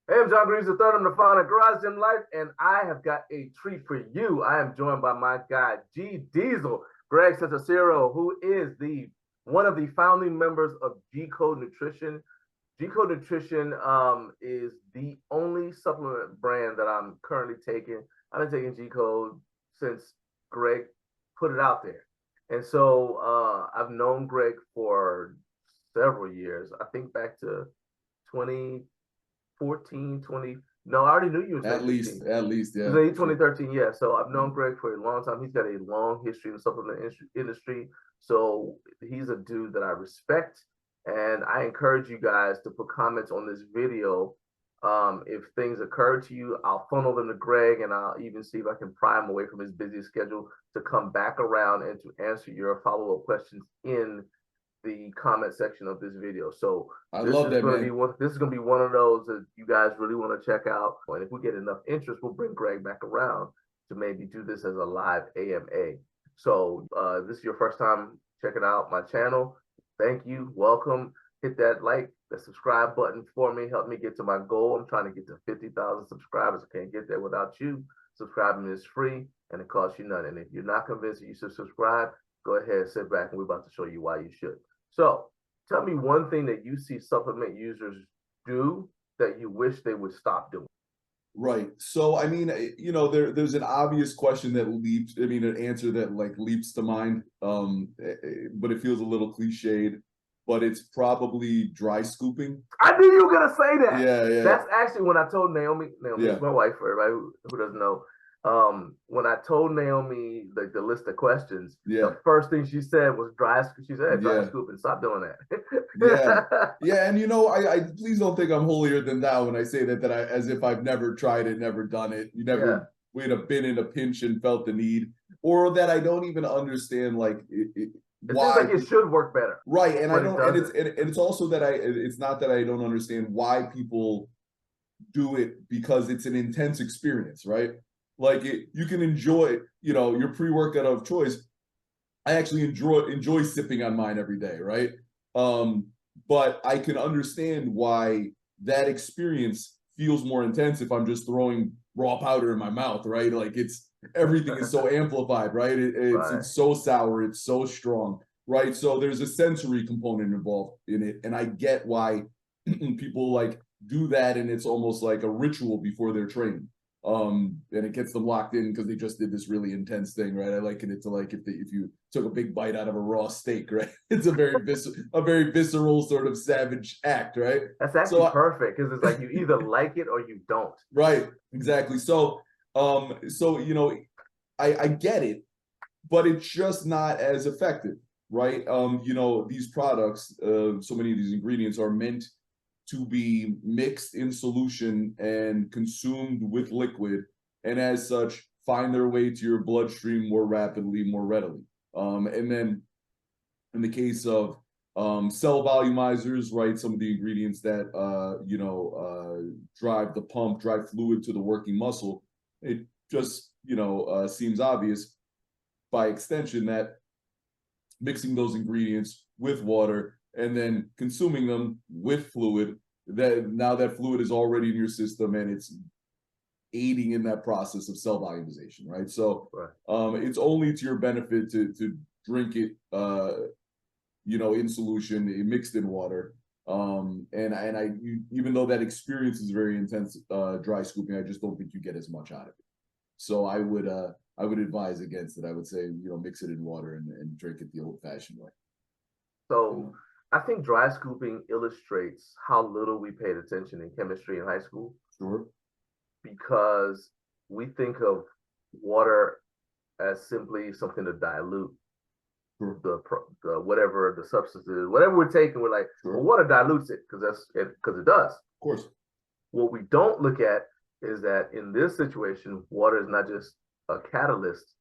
Hey, I'm John Greaves III. I'm the founder of Garage Gym Life, and I have got a treat for you. I am joined by my guy, G Diesel, Greg Santarsiero, who is the one of the founding members of GCode Nutrition. GCode Nutrition is the only supplement brand that I'm currently taking. I've been taking GCode since Greg put it out there. And so I've known Greg for several years. I think back to 2014, 20. No, I already knew you in At 2015. least, at least, It yeah. was 2013, yeah. So I've known Greg for a long time. He's got a long history in the supplement industry. So he's a dude that I respect. And I encourage you guys to put comments on this video. If things occur to you, I'll funnel them to Greg, and I'll even see if I can pry him away from his busy schedule to come back around and to answer your follow-up questions in the comment section of this video. So I love that, man. This is gonna be one of those that you guys really want to check out. And if we get enough interest, we'll bring Greg back around to maybe do this as a live AMA. So this is your first time checking out my channel. Thank you. Welcome. Hit that like, the subscribe button for me. Help me get to my goal. I'm trying to get to 50,000 subscribers. I can't get there without you. Subscribing is free and it costs you nothing. And if you're not convinced that you should subscribe, go ahead, sit back, and we're about to show you why you should. So tell me one thing that you see supplement users do that you wish they would stop doing. Right. So, I mean, there's an obvious question that leaps, an answer that like leaps to mind, but it feels a little cliched, but it's probably dry scooping. I knew you were going to say that. Yeah. That's actually when I told Naomi Yeah. is my wife, for everybody who doesn't know. When I told Naomi the list of questions, the first thing she said was dry. She said, dry scooping. Stop doing that. Yeah. And I please don't think I'm holier than thou when I say that I, as if I've never tried it, never done it. We'd have been in a pinch and felt the need, or that I don't even understand like why. Seems like it should work better. Right. And I don't, and it's also that it's not that I don't understand why people do it, because it's an intense experience, right? Like you can enjoy, your pre-workout of choice. I actually enjoy sipping on mine every day, right? But I can understand why that experience feels more intense if I'm just throwing raw powder in my mouth, right? Like everything is so amplified, right? It's so sour, it's so strong, right? So there's a sensory component involved in it, and I get why people like do that, and it's almost like a ritual before their training. And it gets them locked in because they just did this really intense thing, right? I liken it to like if you took a big bite out of a raw steak, right? It's a very visceral sort of savage act, right? That's actually perfect, because it's like you either like it or you don't. Right, exactly. So I get it, but it's just not as effective, right? These products, so many of these ingredients are meant to be mixed in solution and consumed with liquid, and as such find their way to your bloodstream more rapidly, more readily. And then in the case of cell volumizers, right, some of the ingredients that drive the pump, drive fluid to the working muscle, it just seems obvious by extension that mixing those ingredients with water and then consuming them with fluid, that now that fluid is already in your system and it's aiding in that process of cell volumization, right? So it's only to your benefit to drink it in solution, mixed in water. Even though that experience is very intense, dry scooping, I just don't think you get as much out of it. So I would advise against it. I would say, mix it in water and drink it the old-fashioned way. So I think dry scooping illustrates how little we paid attention in chemistry in high school. Sure. Because we think of water as simply something to dilute the whatever the substance is, whatever we're taking. We're like, well, water dilutes it because it does. Of course. What we don't look at is that in this situation, water is not just a catalyst;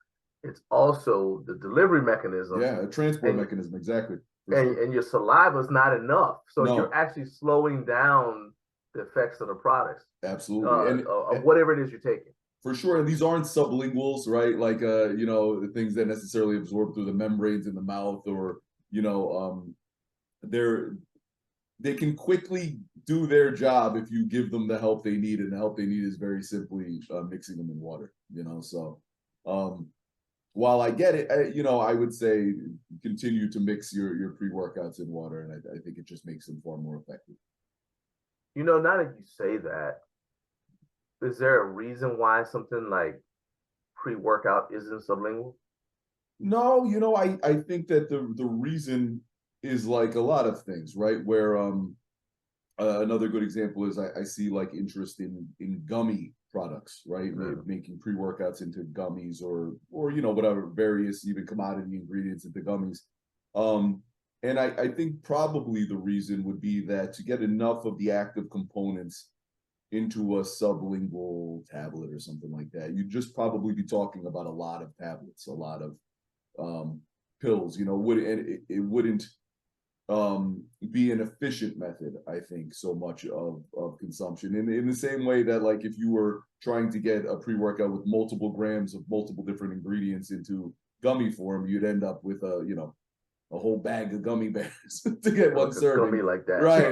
it's also the delivery mechanism. Yeah, a transport mechanism, exactly. And your saliva is not enough, so you're actually slowing down the effects of the products. Absolutely. And whatever it is you're taking. For sure. And these aren't sublinguals, right? Like, the things that necessarily absorb through the membranes in the mouth, or, they can quickly do their job if you give them the help they need, and the help they need is very simply mixing them in water. So while I get it, I would say continue to mix your pre-workouts in water, and I think it just makes them far more effective. Now that you say that, is there a reason why something like pre-workout isn't sublingual? No, I think that the reason is like a lot of things, right? Where another good example is I see like interest in gummy products, right? Making pre-workouts into gummies or whatever various even commodity ingredients into gummies. And I think probably the reason would be that to get enough of the active components into a sublingual tablet or something like that, you'd just probably be talking about a lot of tablets, a lot of pills. It wouldn't be an efficient method, I think, so much of consumption. In the same way that, like, if you were trying to get a pre-workout with multiple grams of multiple different ingredients into gummy form, you'd end up with a whole bag of gummy bears to get one serving. Gummy like that. Right.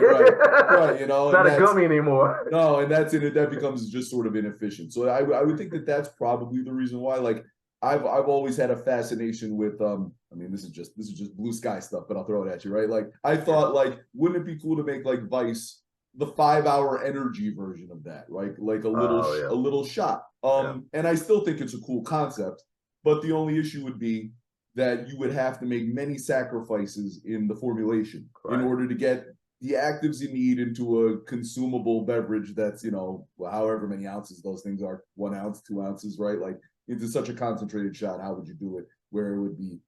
It's not a gummy anymore. No, and that becomes just sort of inefficient. So I would think that that's probably the reason why. Like, I've always had a fascination with this is just blue sky stuff, but I'll throw it at you, right? Like, I thought, like, wouldn't it be cool to make like Vice the 5-hour energy version of that, right? Like a little shot. And I still think it's a cool concept, but the only issue would be that you would have to make many sacrifices in the formulation in order to get the actives you need into a consumable beverage that's, however many ounces those things are, 1 ounce, 2 ounces, right? Like, into such a concentrated shot, how would you do it where it would be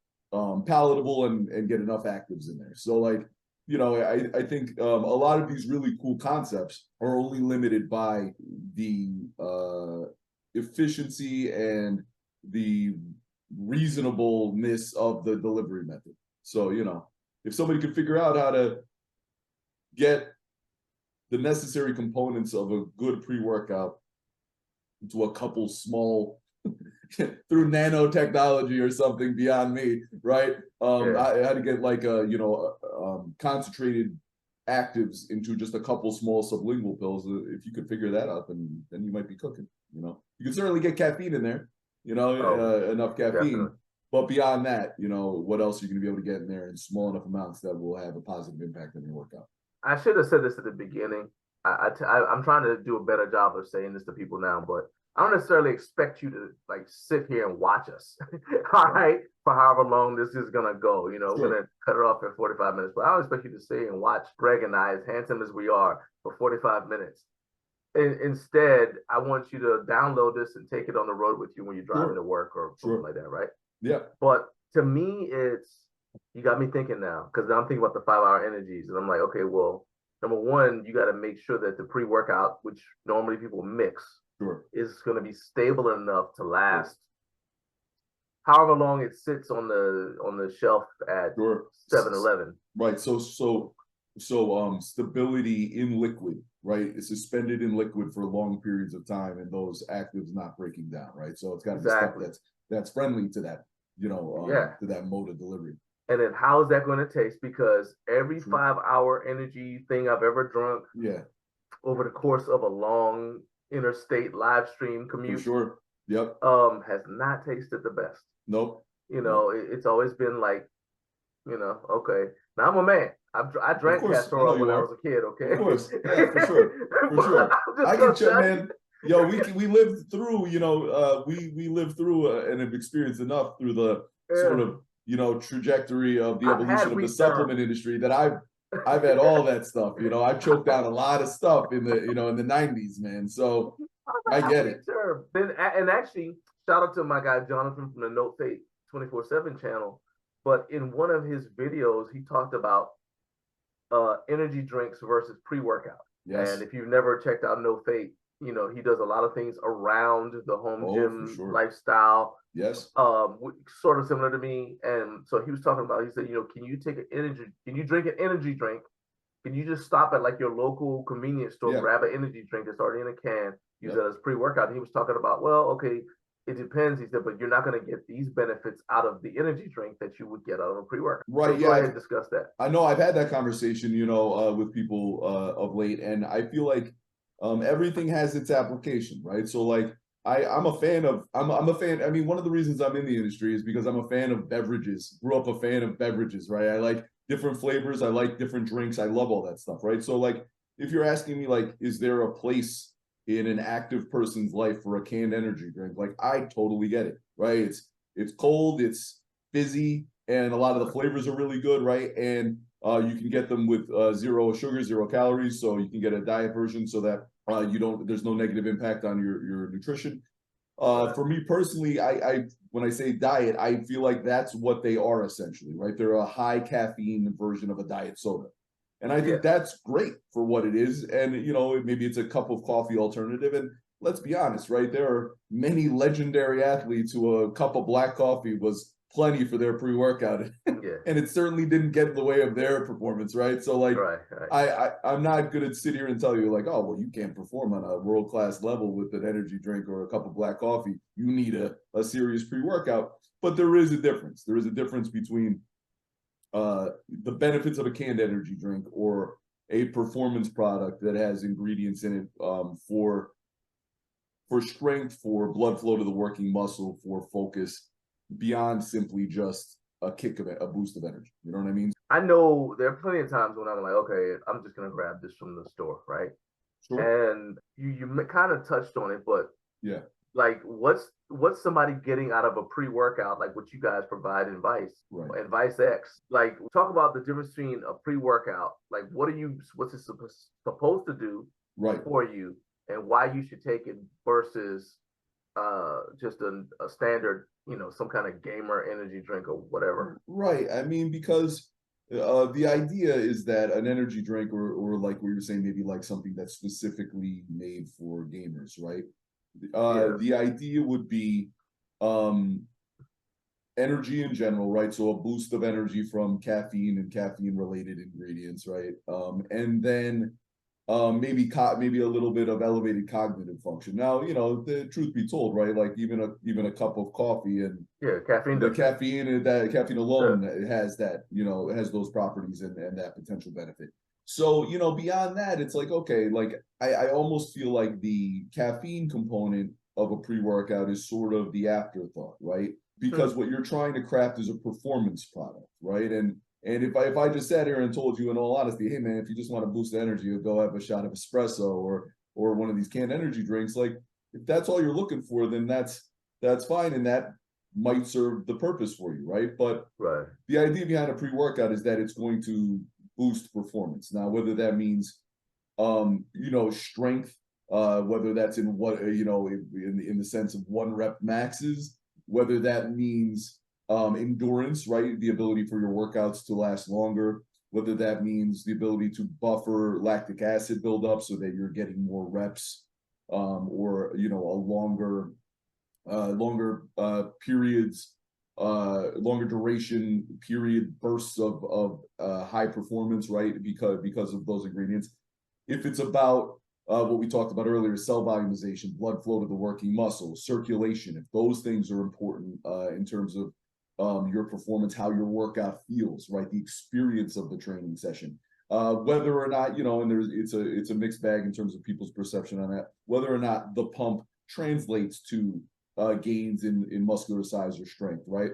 palatable and get enough actives in there? So, like, I think a lot of these really cool concepts are only limited by the efficiency and the reasonableness of the delivery method. So, if somebody could figure out how to get the necessary components of a good pre-workout into a couple small through nanotechnology or something beyond me, right? I had to get like concentrated actives into just a couple small sublingual pills. If you could figure that out, then you might be cooking. You can certainly get caffeine in there, enough caffeine. Definitely. But beyond that, what else are you going to be able to get in there in small enough amounts that will have a positive impact on your workout? I should have said this at the beginning. I'm trying to do a better job of saying this to people now, but I don't necessarily expect you to like sit here and watch us, all right, for however long this is gonna go. We're gonna cut it off in 45 minutes, but I don't expect you to sit and watch Greg and I, as handsome as we are, for 45 minutes. Instead, I want you to download this and take it on the road with you when you're driving to work or something like that, right? Yeah. But to me, you got me thinking now, because I'm thinking about the 5-hour energies, and I'm like, okay, well, number one, you got to make sure that the pre-workout, which normally people mix, is going to be stable enough to last however long it sits on the shelf at 7-Eleven. Right. So stability in liquid, right? It's suspended in liquid for long periods of time, and those actives not breaking down, right? So it's got to be stuff that's friendly to that, to that mode of delivery. And then how is that going to taste? Because every 5-hour energy thing I've ever drunk, over the course of a long interstate live stream commute, has not tasted the best. Nope. It's always been like, okay. Now I'm a man. I drank castor oil when I was a kid. Okay. Of course, for sure. I can check, man. Yo, we lived through. We lived through and have experienced enough through the sort of trajectory of the evolution of the supplement industry that I've had all that stuff. I've choked down a lot of stuff in the in the 90s, man. So I get it. And actually, shout out to my guy Jonathan from the Note Fate 24/7 channel. But in one of his videos, he talked about energy drinks versus pre-workout. Yes. And if you've never checked out No Fate, he does a lot of things around the home gym lifestyle. Yes. Sort of similar to me. And so he was talking about, he said, can you drink an energy drink? Can you just stop at like your local convenience store, grab an energy drink that's already in a can, use that as pre-workout? And he was talking about, well, okay, it depends. He said, but you're not going to get these benefits out of the energy drink that you would get out of a pre-workout. Right. So Yeah. go ahead and discuss that. I know I've had that conversation, with people of late, and I feel like everything has its application, right? So like I'm a fan of I'm a fan. I mean, one of the reasons I'm in the industry is because I'm a fan of beverages. Grew up a fan of beverages, right? I like different flavors, I like different drinks, I love all that stuff, right? So like if you're asking me like, is there a place in an active person's life for a canned energy drink? Like I totally get it, right? It's cold, it's fizzy, and a lot of the flavors are really good, right? And you can get them with 0 sugar, 0 calories, so you can get a diet version so that there's no negative impact on your nutrition. For me personally, I when I say diet, I feel like that's what they are essentially, right? They're a high caffeine version of a diet soda. And I think that's great for what it is. And, maybe it's a cup of coffee alternative. And let's be honest, right? There are many legendary athletes who a cup of black coffee was plenty for their pre-workout. And it certainly didn't get in the way of their performance, right? So like I'm not gonna sit here and tell you like, oh, well, you can't perform on a world-class level with an energy drink or a cup of black coffee. You need a serious pre-workout. But there is a difference. There is a difference between the benefits of a canned energy drink or a performance product that has ingredients in it for strength, for blood flow to the working muscle, for focus, beyond simply just a kick of it, a boost of energy. You know what I mean? I know there are plenty of times when I'm like, okay, I'm just gonna grab this from the store, right? Sure. And you kind of touched on it, but Yeah. like what's somebody getting out of a pre-workout like what you guys provide in Vice Right. and Vice X? Like talk about the difference between a pre-workout, like what's it supposed to do Right. for you and why you should take it versus just a standard, some kind of gamer energy drink or whatever. Right. I mean, because the idea is that an energy drink or like we were saying, maybe like something that's specifically made for gamers, right? The idea would be energy in general, right? So a boost of energy from caffeine and caffeine related ingredients, right? And then maybe a little bit of elevated cognitive function. Now, the truth be told, right? Like even a cup of coffee and caffeine the does that. caffeine and that caffeine alone has that, it has those properties and that potential benefit. So, beyond that, it's like, okay, like I almost feel like the caffeine component of a pre-workout is sort of the afterthought, right? Because what you're trying to craft is a performance product, right? And if I just sat here and told you in all honesty, hey man, if you just want to boost energy, you go have a shot of espresso or one of these canned energy drinks, like if that's all you're looking for, then that's fine, and that might serve the purpose for you, right? But the idea behind a pre-workout is that it's going to boost performance. Now, whether that means strength, whether that's in what in the sense of 1 rep maxes, whether that means endurance, right? The ability for your workouts to last longer, whether that means the ability to buffer lactic acid buildup so that you're getting more reps, or a longer periods, longer duration period bursts of high performance, right? Because of those ingredients. If it's about what we talked about earlier, cell volumization, blood flow to the working muscle, circulation, if those things are important in terms of your performance, how your workout feels, right? The experience of the training session. Whether or not, and it's a mixed bag in terms of people's perception on that, whether or not the pump translates to gains in muscular size or strength, right?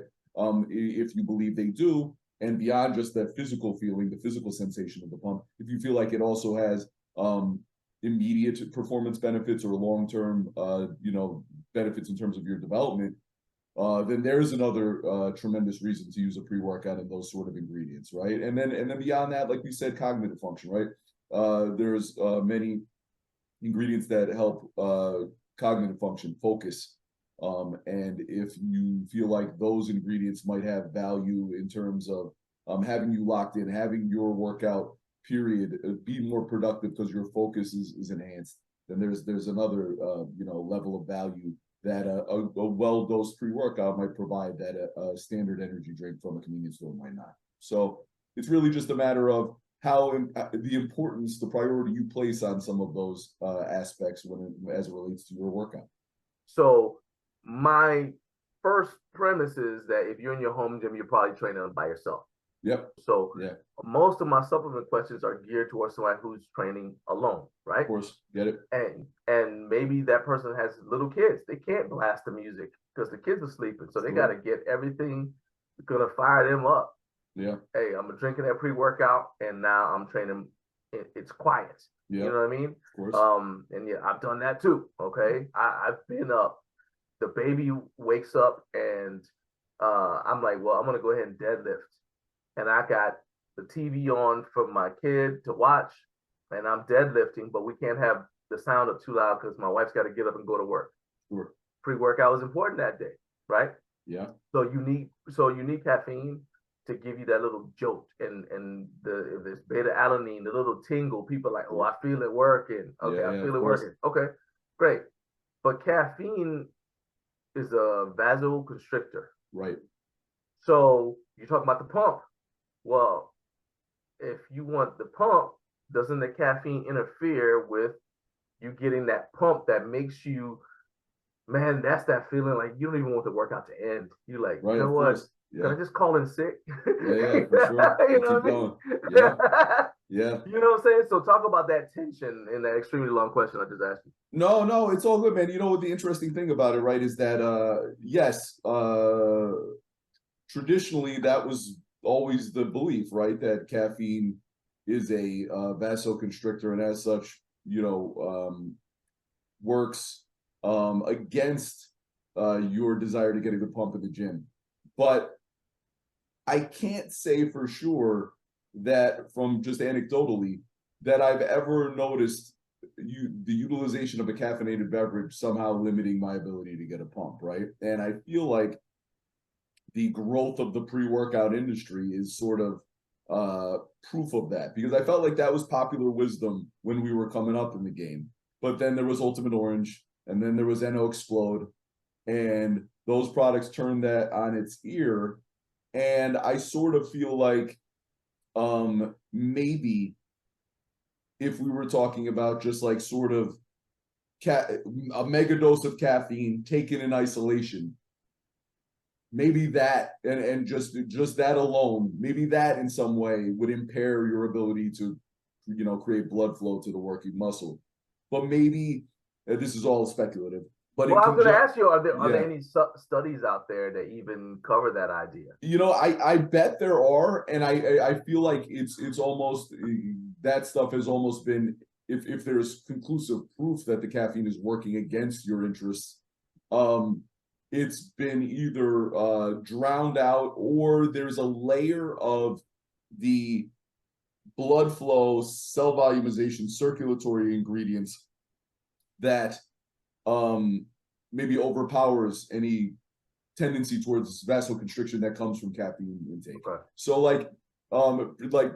If you believe they do, and beyond just that physical feeling, the physical sensation of the pump, if you feel like it also has immediate performance benefits or long-term, benefits in terms of your development, then there's another tremendous reason to use a pre-workout and those sort of ingredients, right? And then beyond that, like we said, cognitive function, right? There's many ingredients that help cognitive function, focus. And if you feel like those ingredients might have value in terms of having you locked in, having your workout period be more productive because your focus is enhanced, then there's another level of value that a well-dosed pre-workout might provide that a standard energy drink from a convenience store might not. So it's really just a matter of how the importance, the priority you place on some of those aspects as it relates to your workout. So my first premise is that if you're in your home gym, you're probably training by yourself. Yep. So Yeah. most of my supplement questions are geared towards somebody who's training alone, right? Of course. Get it. And maybe that person has little kids. They can't blast the music because the kids are sleeping. So they got to get everything gonna fire them up. Yeah. Hey, I'm drinking that pre-workout and now I'm training. It's quiet. Yeah. You know what I mean? Of course. And yeah, I've done that too. Okay. I've been up. The baby wakes up and I'm like, well, I'm gonna go ahead and deadlift. And I got the TV on for my kid to watch, and I'm deadlifting, but we can't have the sound up too loud because my wife's got to get up and go to work. Sure. Pre-workout was important that day, right? Yeah. So you need caffeine to give you that little jolt, and if it's beta alanine, the little tingle. People are like, oh, I feel it working. Okay, I feel it working. Okay, great. But caffeine is a vasoconstrictor. Right. So you're talking about the pump. Well, if you want the pump, doesn't the caffeine interfere with you getting that pump that makes you, man, that's that feeling like you don't even want the workout to end. You like, right, you know what? Yeah. Can I just call in sick? Yeah, for sure. You know Keep what I mean? Yeah. Yeah. You know what I'm saying? So talk about that tension in that extremely long question I just asked you. No, it's all good, man. You know what the interesting thing about it, right, is that yes, traditionally that was always the belief, right, that caffeine is a vasoconstrictor and as such, works against your desire to get a good pump in the gym. But I can't say for sure that from just anecdotally that I've ever noticed the utilization of a caffeinated beverage somehow limiting my ability to get a pump, right? And I feel like the growth of the pre-workout industry is sort of proof of that, because I felt like that was popular wisdom when we were coming up in the game. But then there was Ultimate Orange, and then there was NO Explode, and those products turned that on its ear. And I sort of feel like maybe if we were talking about just like sort of a mega dose of caffeine taken in isolation, maybe that and just that alone, maybe that in some way would impair your ability to, create blood flow to the working muscle. But maybe this is all speculative. But well, I was going to ask you, are there any studies out there that even cover that idea? I bet there are, and I feel like it's almost, that stuff has almost been, if there's conclusive proof that the caffeine is working against your interests, it's been either drowned out, or there's a layer of the blood flow, cell volumization, circulatory ingredients that maybe overpowers any tendency towards vasoconstriction that comes from caffeine intake. Okay. So like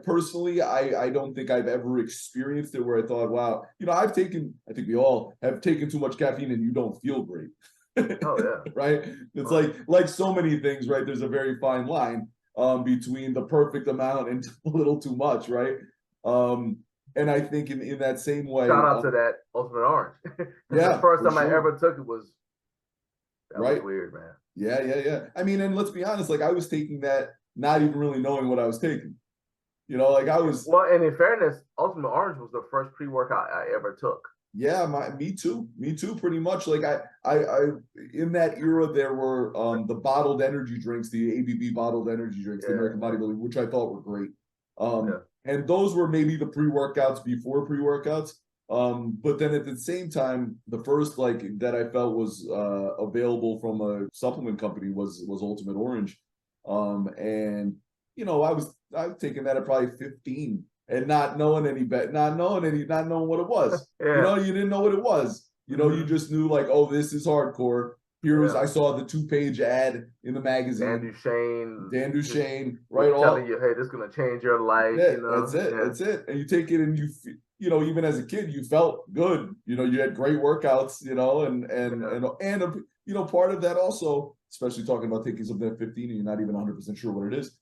personally, I don't think I've ever experienced it where I thought, wow, I think we all have taken too much caffeine and you don't feel great. Oh yeah. Right. It's like so many things, right? There's a very fine line between the perfect amount and a little too much, right? And I think in that same way, shout out to that Ultimate Orange. Yeah, the first time I ever took it was was weird, man. Yeah. I mean, and let's be honest, like I was taking that not even really knowing what I was taking. Like I was. Well, and in fairness, Ultimate Orange was the first pre-workout I ever took. Yeah, me too, pretty much. Like I in that era, there were the bottled energy drinks, the ABB bottled energy drinks, the American Bodybuilding, which I thought were great. And those were maybe the pre-workouts before pre-workouts. But then at the same time, the first that I felt was available from a supplement company was Ultimate Orange. And I was taking that at probably 15 and not knowing any better, not knowing what it was. You didn't know what it was. You just knew like, oh, this is hardcore. I saw the 2-page ad in the magazine. Dan Duchesne, right? Telling you, hey, this is gonna change your life. That's it. That's it. And you take it, and you even as a kid, you felt good. You had great workouts. And part of that also, especially talking about taking something at 15 and you're not even 100% sure what it is.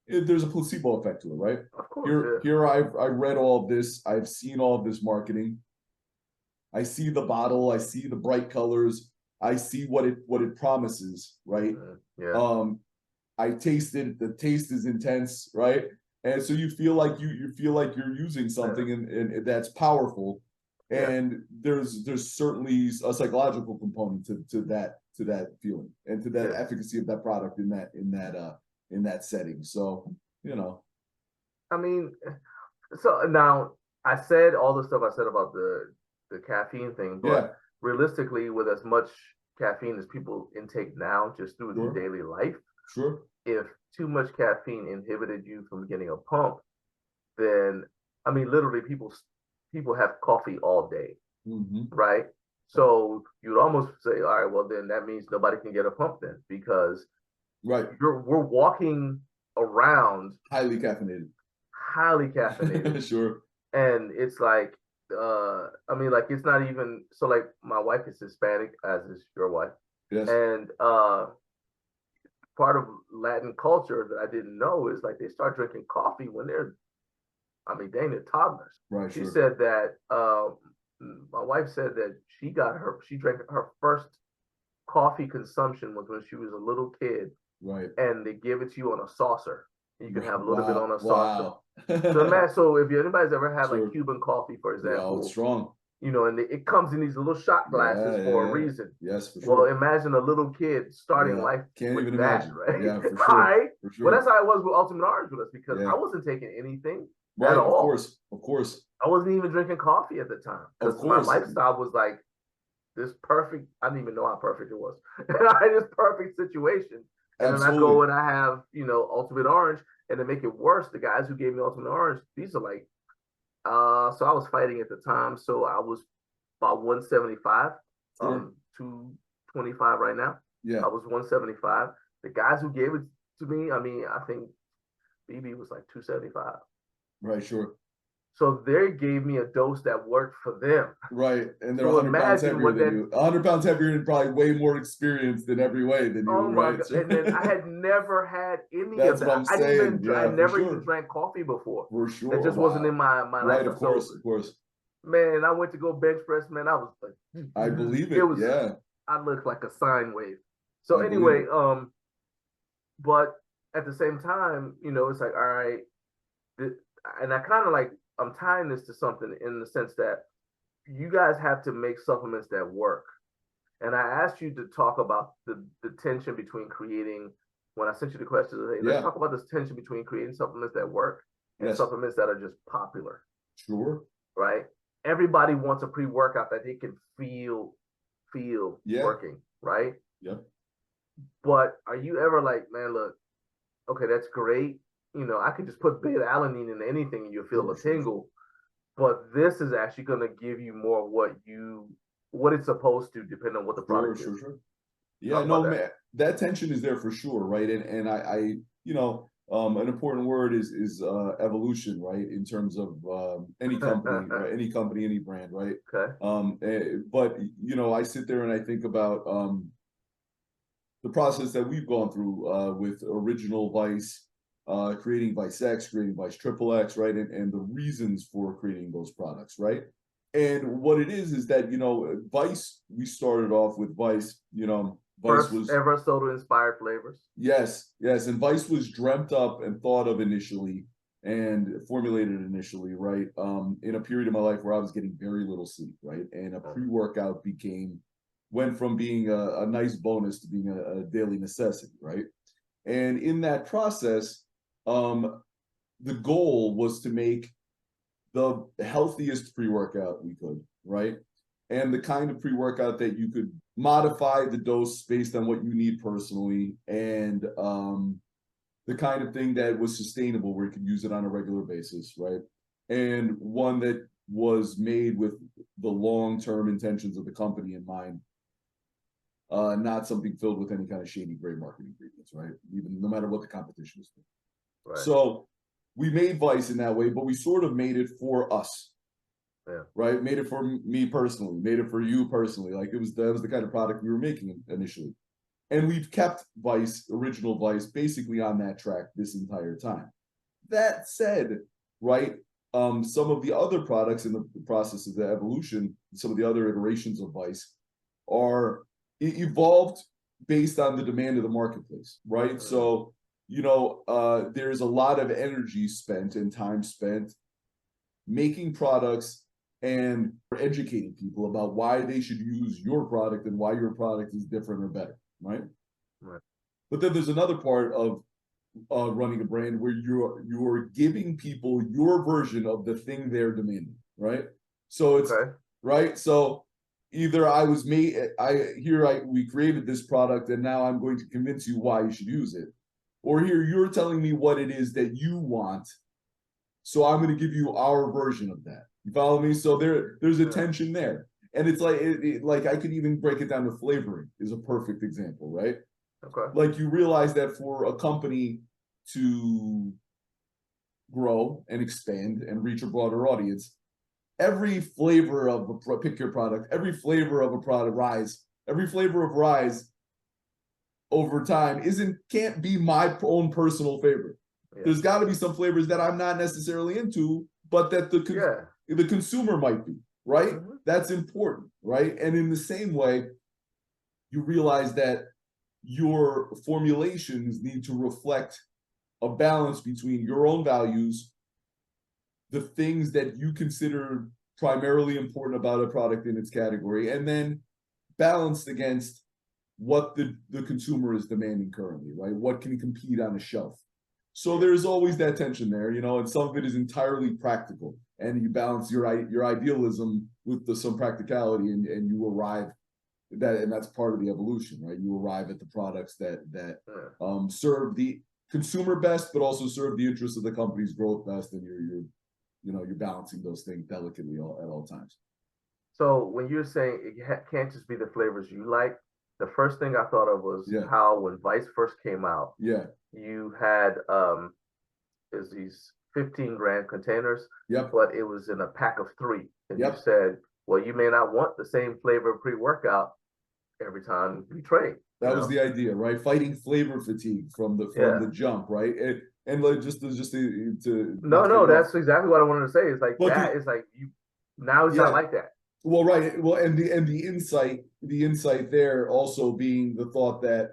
There's a placebo effect to it, right? Of course. Here I've read all of this. I've seen all of this marketing. I see the bottle. I see the bright colors. I see what it promises, right? Yeah. I taste it, the taste is intense, right? And so you feel like you feel like you're using something and that's powerful. And there's certainly a psychological component to that feeling and to that efficacy of that product in that setting. So, you know. I mean, so now I said all the stuff I said about the caffeine thing, but realistically, with as much caffeine as people intake now just through their daily life, if too much caffeine inhibited you from getting a pump, then I mean, literally, people have coffee all day, right? So you'd almost say, all right, well then that means nobody can get a pump then, because we're walking around highly caffeinated. Sure. And it's like, I mean, like, it's not even so. Like, my wife is Hispanic, as is your wife. Yes. And part of Latin culture that I didn't know is like they start drinking coffee when they're, I mean, dang, they're toddlers. Right. She said that my wife said that she drank her first coffee consumption was when she was a little kid. Right. And they give it to you on a saucer. You can have a little bit on a saucer. So if anybody's ever had like Cuban coffee, for example, it's strong. You know, and it comes in these little shot glasses for a reason. Yes, for sure. Well, imagine a little kid starting life Can't with even that, imagine. right? Yeah, for sure. Right? For sure. Well, that's how it was with Ultimate Orange with us, because I wasn't taking anything at all. Of course. I wasn't even drinking coffee at the time, because my lifestyle was like this perfect. I didn't even know how perfect it was. This perfect situation. And then I go and I have, you know, Ultimate Orange, and to make it worse, the guys who gave me Ultimate Orange, these are like, so I was fighting at the time, so I was about 175, 225 right now. Yeah. I was 175. The guys who gave it to me, I mean, I think BB was like 275. Right, sure. So they gave me a dose that worked for them. Right, and they're 100 pounds heavier than you. 100 pounds heavier and probably way more experienced in every way than you. Oh my God! And then I had never had any of that. That's what I'm saying. I never even drank coffee before. For sure, it just wasn't in my life. Right, of course. Man, I went to go bench press. Man, I was like, I believe it. I looked like a sine wave. So anyway, but at the same time, you know, it's like, all right, and I kind of like, I'm tying this to something in the sense that you guys have to make supplements that work. And I asked you to talk about the tension between creating, when I sent you the question, let's talk about this tension between creating supplements that work and supplements that are just popular. Sure. Right? Everybody wants a pre-workout that they can feel working, right? Yep. But are you ever like, man, look, okay, that's great. You know, I could just put beta-alanine in anything and you'll feel a tingle. But this is actually going to give you more what it's supposed to, depending on what the product is. Sure. Yeah, no, man, that tension is there for sure, right? And I you know, an important word is evolution, right? In terms of any company, right? Any company, any brand, right? Okay. But you know, I sit there and I think about the process that we've gone through with original Vice. Creating Vice X, creating Vice Triple X, right? And the reasons for creating those products, right? And what it is that, you know, Vice, we started off with Vice, you know, Vice was ever soda inspired flavors. Yes. And Vice was dreamt up and thought of initially and formulated initially, right? In a period of my life where I was getting very little sleep, right? And a pre-workout went from being a nice bonus to being a daily necessity, right? And in that process, the goal was to make the healthiest pre-workout we could, right? And the kind of pre-workout that you could modify the dose based on what you need personally, and the kind of thing that was sustainable where you could use it on a regular basis, right? And one that was made with the long-term intentions of the company in mind, not something filled with any kind of shady gray market ingredients, right? Even no matter what the competition is. Right. So we made Vice in that way, but we sort of made it for us. Yeah. Right. Made it for me personally, made it for you personally. Like that was the kind of product we were making initially. And we've kept Vice, original Vice, basically on that track this entire time. That said, right, some of the other products in the process of the evolution, some of the other iterations of Vice are it evolved based on the demand of the marketplace, right? So, there's a lot of energy spent and time spent making products and educating people about why they should use your product and why your product is different or better, right? Right. But then there's another part of running a brand where you're giving people your version of the thing they're demanding, right? So it's right. So either we created this product and now I'm going to convince you why you should use it, or here you're telling me what it is that you want, so I'm going to give you our version of that. You follow me? So there's a tension there, and it's like like I could even break it down to flavoring is a perfect example, right? Okay. Like you realize that for a company to grow and expand and reach a broader audience, every flavor of pick your product, every flavor of a product every flavor of rise over time can't be my own personal favorite. Yeah. There's got to be some flavors that I'm not necessarily into, but that the consumer might be, right? Mm-hmm. That's important, right? And in the same way, you realize that your formulations need to reflect a balance between your own values, the things that you consider primarily important about a product in its category, and then balanced against what the consumer is demanding currently, right? What can compete on a shelf? So there's always that tension there, and some of it is entirely practical, and you balance your idealism with some practicality, and you arrive and that's part of the evolution, right? You arrive at the products that serve the consumer best, but also serve the interests of the company's growth best, and you're balancing those things delicately at all times. So when you're saying it can't just be the flavors you like, the first thing I thought of was how when Vice first came out, you had is these 15-gram containers, but it was in a pack of 3, and you said, well, you may not want the same flavor pre-workout every time you train. That was the idea, right? Fighting flavor fatigue from the jump, right? And like just to no, that's exactly what I wanted to say. It's like it's like you now it's not like that. Well, right. Well, and the insight there also being the thought that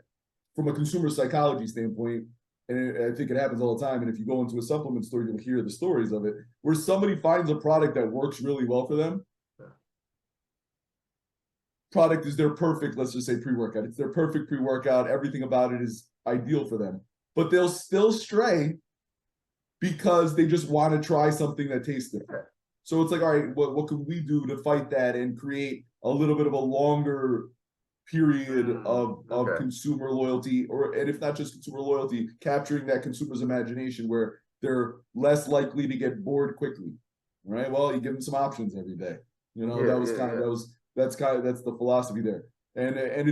from a consumer psychology standpoint, and I think it happens all the time. And if you go into a supplement store, you'll hear the stories of it, where somebody finds a product that works really well for them. Product is their perfect, let's just say pre-workout. It's their perfect pre-workout. Everything about it is ideal for them. But they'll still stray because they just want to try something that tastes different. So it's like, all right, what could we do to fight that and create a little bit of a longer period of consumer loyalty, and if not just consumer loyalty, capturing that consumer's imagination where they're less likely to get bored quickly, right? Well, you give them some options every day. That's the philosophy there, and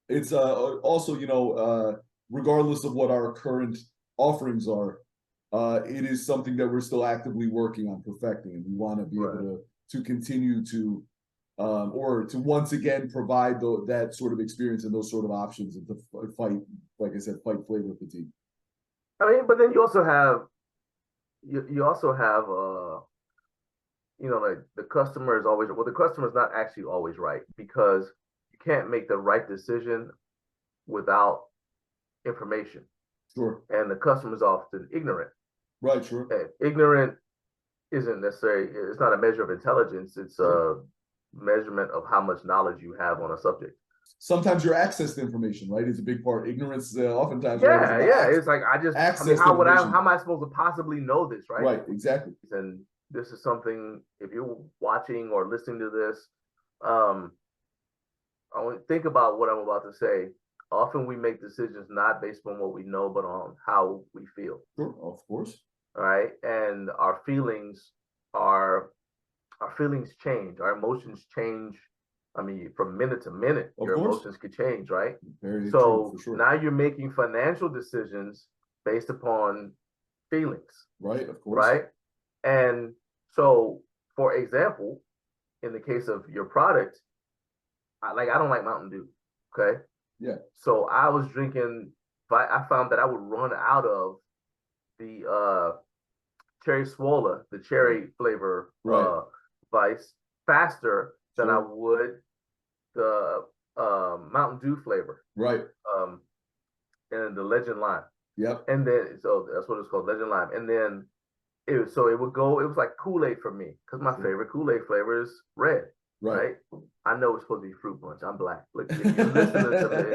it's also regardless of what our current offerings are, it is something that we're still actively working on perfecting, and we want to be able to continue to or to once again provide that sort of experience and those sort of options and to fight, like I said, fight flavor fatigue. I mean, but then you also have like the customer is always, well, the customer is not actually always right, because you can't make the right decision without information. Sure. And the customer is often ignorant. Right, sure. And ignorant isn't necessarily, it's not a measure of intelligence. It's a measurement of how much knowledge you have on a subject. Sometimes your access to information, right, is a big part. Ignorance, oftentimes. It's like how am I supposed to possibly know this, right? Right, exactly. And this is something, if you're watching or listening to this, I want to think about what I'm about to say. Often we make decisions not based on what we know, but on how we feel. Sure, of course. All right, and our feelings change, our emotions change. I mean, from minute to minute, your emotions could change, right? Very true, for sure. Now you're making financial decisions based upon feelings. Right, of course. Right? And so, for example, in the case of your product, I don't like Mountain Dew, okay? Yeah. So I was drinking, I found that I would run out of the cherry swola, the cherry flavor Vice, faster than I would the Dew flavor. Right. And the Legend Lime. Yep. And then, so that's what it's called, Legend Lime. And then, it was like Kool-Aid for me, because my favorite Kool-Aid flavor is red. Right. I know it's supposed to be fruit punch. I'm black. Look, if you're listening to me,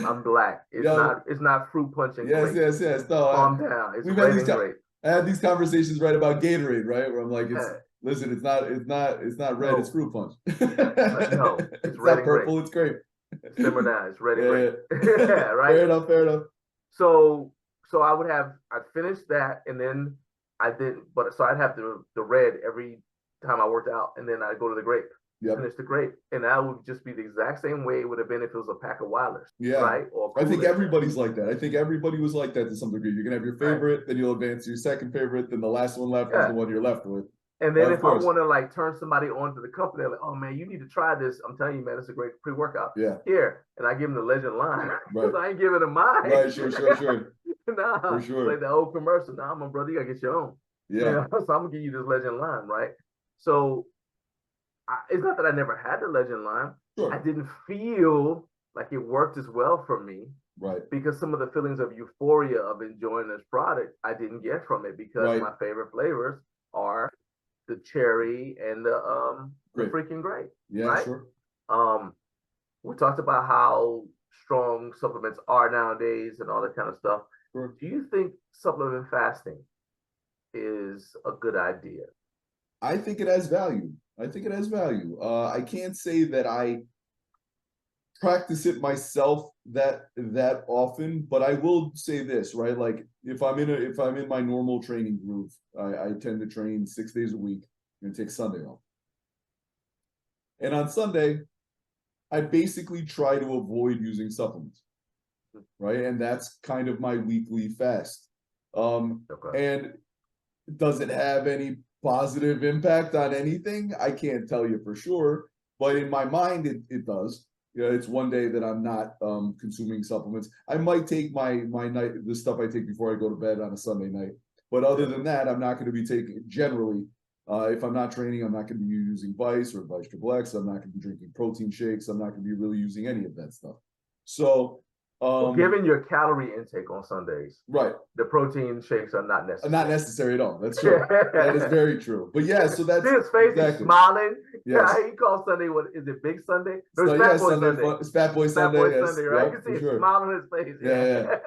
I'm black. It's not fruit punch and grape. Yes. No, calm down. It's red and grape. I had these conversations about Gatorade, right? Where I'm like, listen, it's not red, no. It's fruit punch. No, it's red not and purple, grape. It's grape. Simmer down, it's red and grape. Yeah, right. Fair enough. So I'd finish that, and then I'd have the red every time I worked out, and then I'd go to the grape. Yep. Finish the grape, and that would just be the exact same way it would have been if it was a pack of Wilders. Yeah, right. Or I think everybody's like that. I think everybody was like that to some degree. You're gonna have your favorite, then you'll advance to your second favorite, then the last one left is the one you're left with. And then if I want to like turn somebody on to the company, like, oh man, you need to try this. I'm telling you, man, it's a great pre-workout. Yeah. Here, and I give them the Legend Lime because I ain't giving them mine. Right. Sure. Nah, for sure. Like the old commercial. Nah, my brother, you gotta get your own. Yeah. So I'm gonna give you this Legend Lime, right? So it's not that I never had the Legend Lime. Sure. I didn't feel like it worked as well for me. Right. Because some of the feelings of euphoria of enjoying this product, I didn't get from it because my favorite flavors are the cherry and the freaking grape. Yeah, right? Sure. We talked about how strong supplements are nowadays and all that kind of stuff. Sure. Do you think supplement fasting is a good idea? I think it has value. I can't say that I practice it myself that often, but I will say this, right? Like if I'm in my normal training groove, I tend to train 6 days a week and take Sunday off. And on Sunday, I basically try to avoid using supplements, right? And that's kind of my weekly fast. And does it have any positive impact on anything? I can't tell you for sure, but in my mind, it does. It's one day that I'm not consuming supplements. I might take my night, the stuff I take before I go to bed on a Sunday night. But other than that, I'm not going to be taking, generally, if I'm not training, I'm not going to be using Vice or Vice Triple X. I'm not going to be drinking protein shakes. I'm not going to be really using any of that stuff. So, given your calorie intake on Sundays, right, the protein shakes are not necessary. Not necessary at all. That's true. That is very true. But yeah, so that's his face is smiling. Yes. Yeah, he calls Sunday, what is it, Big Sunday? No, it's Fat Boy Sunday. It's Fat Boy Sunday. Fat Boy Sunday, right? You can see a smile on his face. Yeah.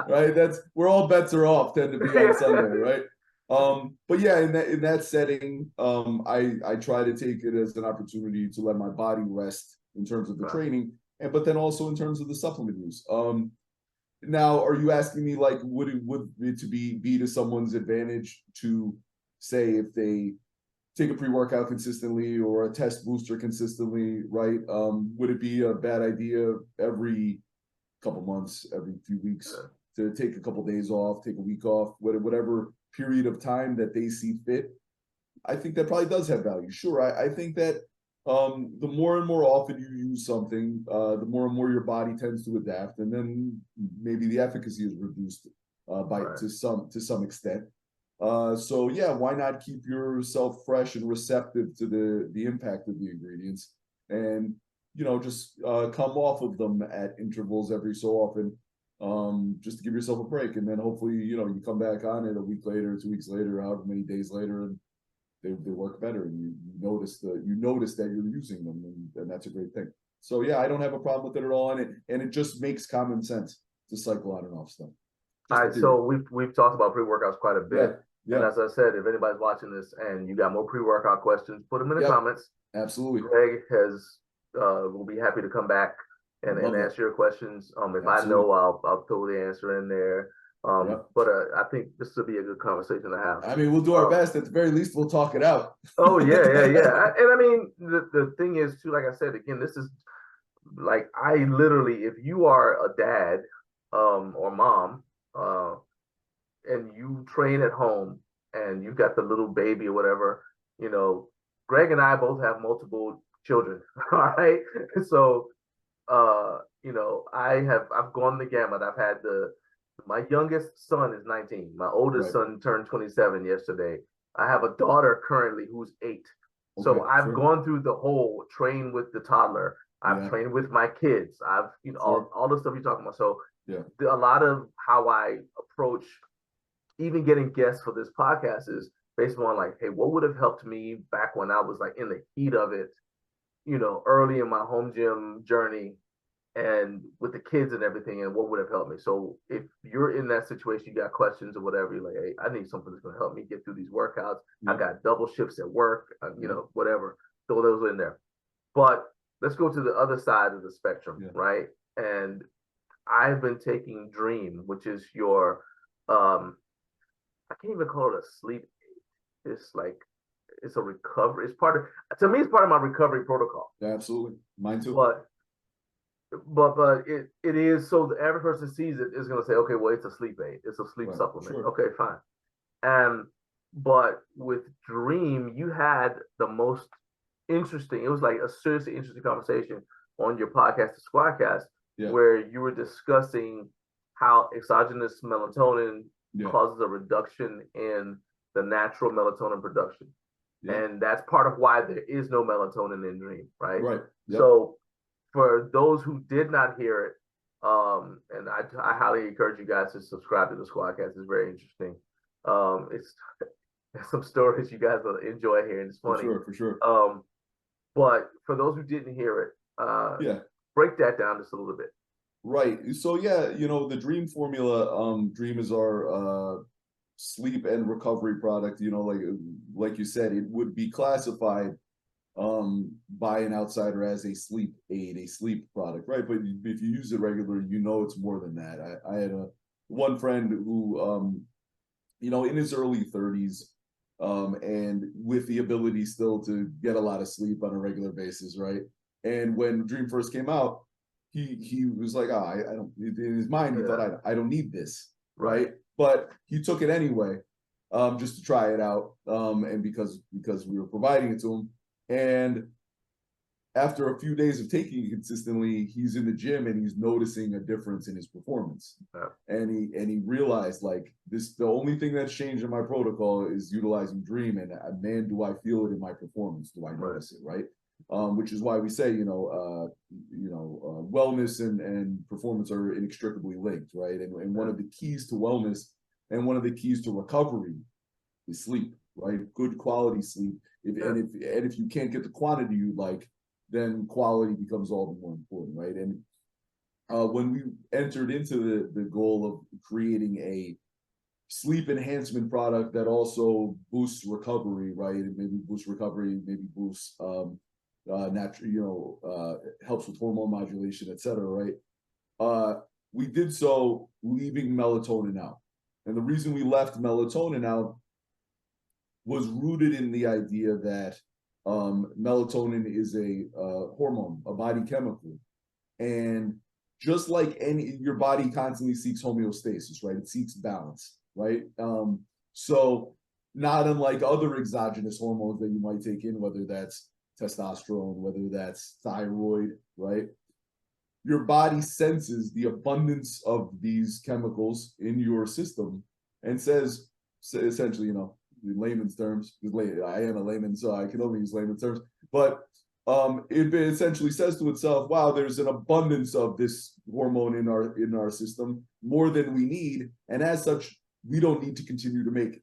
Right. That's where all bets are off. Tend to be on Sunday, right? But yeah, in that setting, I try to take it as an opportunity to let my body rest in terms of the training, but then also in terms of the supplement use. Now, are you asking me like would it be to someone's advantage to say if they take a pre-workout consistently or a test booster consistently, right? Would it be a bad idea every couple months, every few weeks to take a couple days off, take a week off, whatever period of time that they see fit? I think that probably does have value. Sure, I think that the more and more often you use something, the more and more your body tends to adapt, and then maybe the efficacy is reduced to some extent. So yeah, why not keep yourself fresh and receptive to the impact of the ingredients, and just come off of them at intervals every so often, just to give yourself a break, and then hopefully you come back on it a week later, 2 weeks later, however many days later, and they work better, and you notice that you're using them, and that's a great thing. So yeah, I don't have a problem with it at all, and it just makes common sense to cycle on and off stuff. All right, so we've talked about pre-workouts quite a bit. Yeah. And as I said, if anybody's watching this and you got more pre-workout questions, put them in the comments. Absolutely. Greg will be happy to come back and answer your questions. If I know, I'll throw the answer in there. But I think this will be a good conversation to have. I mean, we'll do our best. At the very least, we'll talk it out. Oh yeah. And I mean, the thing is too, like I said, again, this is like, I literally, if you are a dad or mom, and you train at home and you've got the little baby or whatever, Greg and I both have multiple children. All right. So, I've gone the gamut. I've had my youngest son is 19. My oldest son turned 27 yesterday. I have a daughter currently who's 8. So I've gone through the whole train with the toddler, I've trained with my kids. I've, all the stuff you're talking about. So a lot of how I approach even getting guests for this podcast is based on like, hey, what would have helped me back when I was like in the heat of it, early in my home gym journey and with the kids and everything, and what would have helped me. So if you're in that situation, you got questions or whatever, you're like, hey, I need something that's going to help me get through these workouts. I got double shifts at work, whatever. Throw those in there. But let's go to the other side of the spectrum, right? And I've been taking Dream, which is your, I can't even call it a sleep aid. It's like, it's a recovery. To me, it's part of my recovery protocol. Yeah, absolutely. Mine too. But it is, so the average person sees it is going to say, okay, well, it's a sleep aid. It's a sleep supplement. Sure. Okay, fine. But with Dream, you had the most interesting, it was like a seriously interesting conversation on your podcast, the Squadcast, where you were discussing how exogenous melatonin causes a reduction in the natural melatonin production. And that's part of why there is no melatonin in Dream, right? Right. Yep. So for those who did not hear it, and I highly encourage you guys to subscribe to the Squadcast. It's very interesting. It's some stories you guys will enjoy hearing. It's funny. For sure. But for those who didn't hear it, break that down just a little bit. Right. So the Dream formula, Dream is our sleep and recovery product. Like you said, it would be classified by an outsider as a sleep aid, a sleep product, right? But if you use it regularly, it's more than that. I had one friend who, in his early 30s, and with the ability still to get a lot of sleep on a regular basis, right? And when Dream first came out, he was like, I don't. In his mind, he thought, I don't need this, right? But he took it anyway, just to try it out, and because we were providing it to him. And after a few days of taking it consistently, he's in the gym and he's noticing a difference in his performance. And he realized, like, the only thing that's changed in my protocol is utilizing Dream, and man, do I feel it in my performance? Do I notice it, right? Which is why we say, wellness and performance are inextricably linked, right? And one of the keys to wellness and one of the keys to recovery is sleep, right? Good quality sleep. If you can't get the quantity you like, then quality becomes all the more important, right? And when we entered into the goal of creating a sleep enhancement product that also boosts recovery, right? And maybe boosts recovery, maybe boosts natural, helps with hormone modulation, et cetera, right? We did so leaving melatonin out. And the reason we left melatonin out was rooted in the idea that melatonin is a hormone, a body chemical. And just like your body constantly seeks homeostasis, right? It seeks balance, right? So not unlike other exogenous hormones that you might take in, whether that's testosterone, whether that's thyroid, right? Your body senses the abundance of these chemicals in your system and says, essentially, in layman's terms, because I am a layman, so I can only use layman's terms, but it essentially says to itself, wow, there's an abundance of this hormone in our system, more than we need, and as such, we don't need to continue to make it,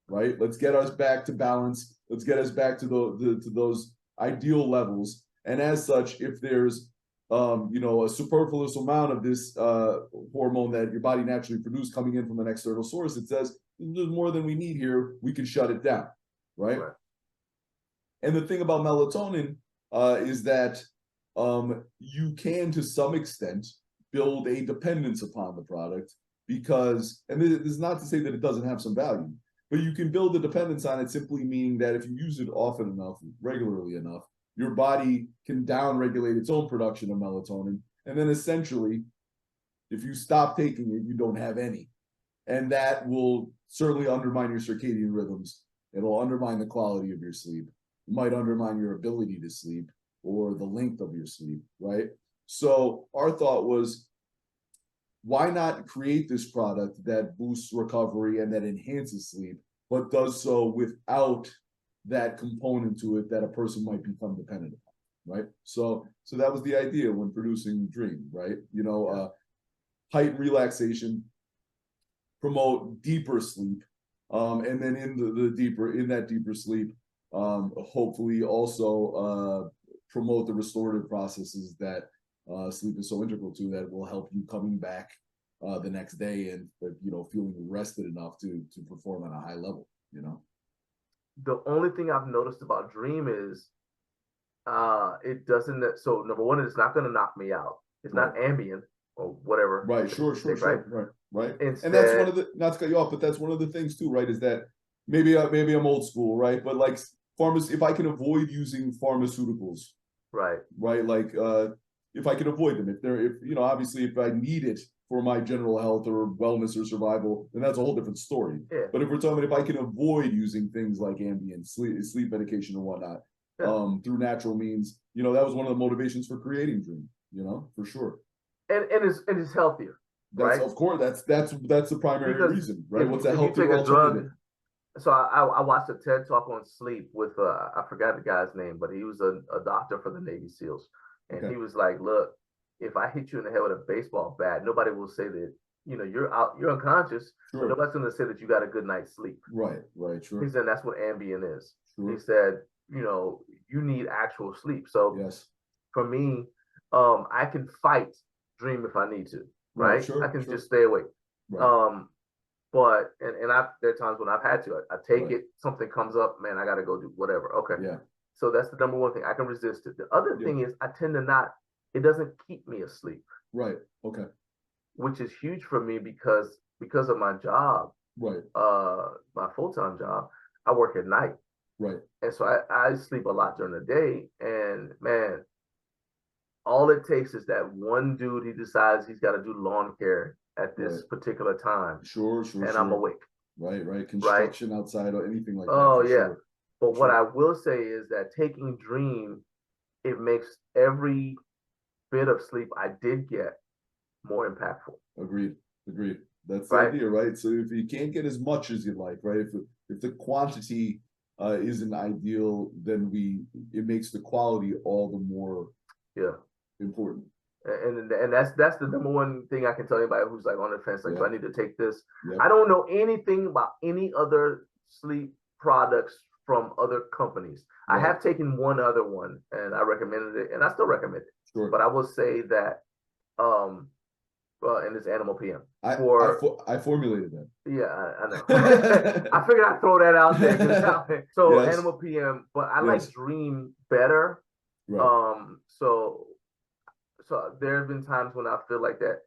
right? Let's get us back to balance. Let's get us back to those ideal levels. And as such, if there's a superfluous amount of this hormone that your body naturally produces coming in from an external source, it says there's more than we need here, we can shut it down, right? And the thing about melatonin is that you can, to some extent, build a dependence upon the product because, and this is not to say that it doesn't have some value, but you can build a dependence on it simply meaning that if you use it often enough, regularly enough, your body can down-regulate its own production of melatonin. And then essentially, if you stop taking it, you don't have any. And that will certainly undermine your circadian rhythms. It'll undermine the quality of your sleep. It might undermine your ability to sleep or the length of your sleep, right? So our thought was, why not create this product that boosts recovery and that enhances sleep, but does so without that component to it that a person might become dependent upon, right? So So that was the idea when producing Dream, right? Heighten relaxation, promote deeper sleep, and then in that deeper sleep, hopefully also promote the restorative processes that sleep is so integral to, that will help you coming back the next day and feeling rested enough to perform at a high level. The only thing I've noticed about Dream is it doesn't. So number one, it's not going to knock me out. It's not Ambien or whatever. Right. Sure. Right. Instead, and that's one of the, not to cut you off, but that's one of the things too, right? Is that maybe I'm old school, right? But like if I can avoid using pharmaceuticals, right? Like if I can avoid them, if obviously if I need it for my general health or wellness or survival, then that's a whole different story. Yeah. But if we're talking, if I can avoid using things like Ambien, sleep medication and whatnot, through natural means, that was one of the motivations for creating Dream, for sure. And it's healthier. That's, right? Of course, that's the primary reason, right? What's a healthier Drug, alternative? so I watched a TED talk on sleep with I forgot the guy's name, but he was a doctor for the Navy SEALs, and he was like, "Look, if I hit you in the head with a baseball bat, nobody will say that you're unconscious. Sure. But nobody's going to say that you got a good night's sleep." Right. Sure. He said that's what Ambien is. Sure. He said, you need actual sleep. So for me, I can fight Dream if I need to. Right. Sure, I can just stay awake. Right. But there are times when I've had to. I take it, something comes up, man, I got to go do whatever. Okay. Yeah. So that's the number one thing. I can resist it. The other thing is I tend to not. It doesn't keep me asleep. Right. Okay. Which is huge for me because of my job. Right. My full-time job, I work at night. Right. And so I sleep a lot during the day, and man, all it takes is that one dude, he decides he's got to do lawn care at this particular time. Sure. And I'm awake. Right. Construction outside or anything like that. Oh, yeah. Sure. But what I will say is that taking Dream, it makes every bit of sleep I did get more impactful. Agreed. That's the idea, right? So if you can't get as much as you'd like, right? If the quantity isn't ideal, then it makes the quality all the more important. And that's the number one thing I can tell anybody who's like on the fence, like, do I need to take this? Yep. I don't know anything about any other sleep products from other companies. Right. I have taken one other one and I recommended it, and I still recommend it. Sure. But I will say that and it's Animal PM. I formulated that. Yeah, I know. I figured I'd throw that out there. So Animal PM, but I like Dream better. Right. So there have been times when I feel like that